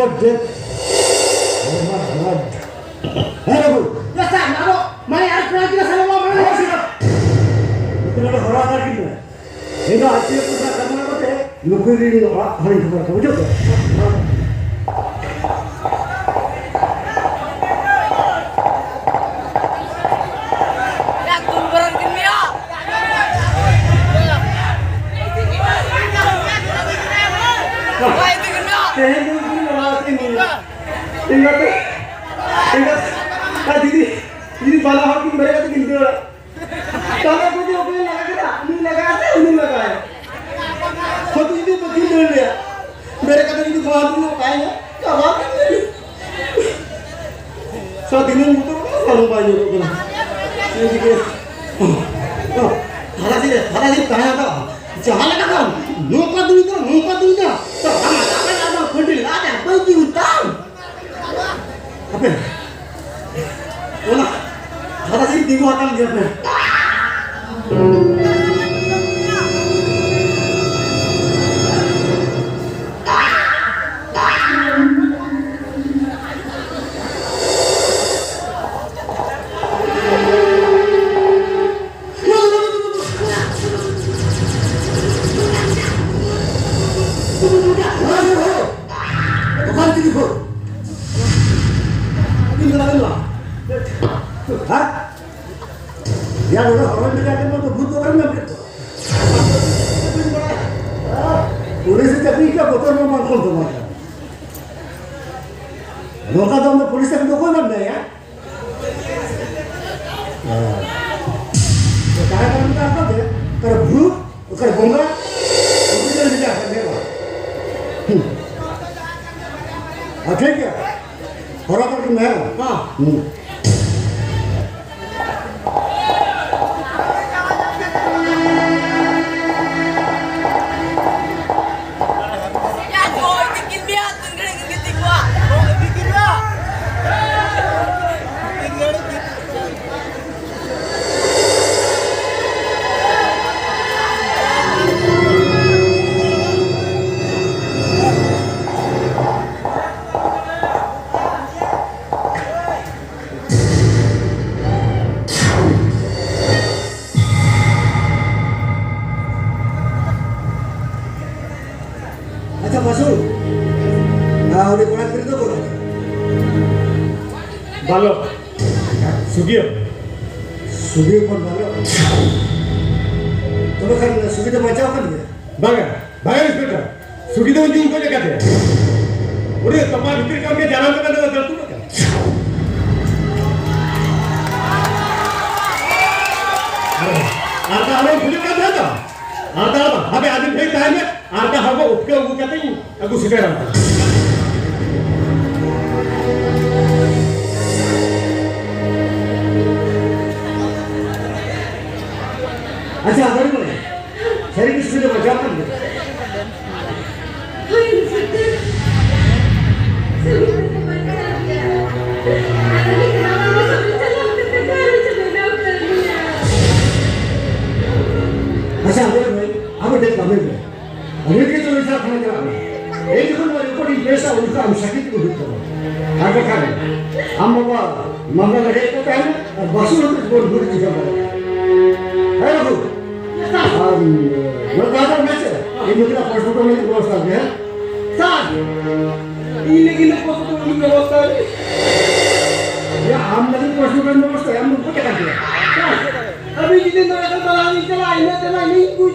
Budget. Oh my God. Hey, Rabu. Ya sah, naro. Mana harus pernah kita sama mana? Awas sikap. Betul ada orang lagi ni. Ini hati aku tak kamera kau teh. Nukuri ni hari ini kau betul tak? Ini bala hoki mereka tu gini lah. Kalau aku tu apa lagi kita, ini lagi. Hoki itu begini dia. Mereka tu ini bawa tu kaya, kawan ni. Saat ini mutu kalau banyak tu kan. Jadi ke, hari ini kaya tak? Jangan nak kau, nuka tu. Tak ada kundil ada, pergi utang. Apa? Olah, hari ini tiga orang dia apa? Ya orang berjalan itu butuh orang begitu. Polis tapi क्या बतौर में मान कौन तुम्हारा? लोग तो हम police से तो कोई बंद नहीं है। तो क्या करना चाहता है? कर भूत, कर बोंगा, उसी तरह से क्या करने वाला? अच्छा क्या? और आप तो मैं हाँ अच्छा बसु हाँ उन्हें कोना कर दो बोलो बालो सुगियो कौन बालो तुम्हें कर सुगी तो बचाओ कर दिया बागा इंस्पेक्टर सुगी तो उनको लेकर थे उन्हें तमाम भीतर काम के जाना तो करने का तू क्या आता हमें खुले कर देता आता हमें आदमी फेंक टाइम में आता हमें उपके वो कहते हैं अगु सिटे रहा अच्छा अगर बोले शरीर की सुविधा बचा कर दे हाय इंस्पेक्टर सभी को मर कर दिया आगे के नाम में सब चला करते चले ना कर लिया अच्छा अगर भाई अब देख कमेंट में अभी के जो विचार खाने का एक दिन में रिपोर्ट पैसा उनका हम शक्ति को हिट करो आगे खा रहे हम बाबा मंगल रहे तो क्या है और बसु लोग बोल बोल चीजें बोल है ना मैं कहता हूँ मैच ये मुझे पासपोर्ट में व्यवस्था है Sah, ini gila foto ini व्यवस्था है। ये हम नहीं पासपोर्ट में व्यवस्था है हम लोग क्या करते हैं अभी जितने तो ऐसा बना नहीं चला इन्हें तो नहीं कुछ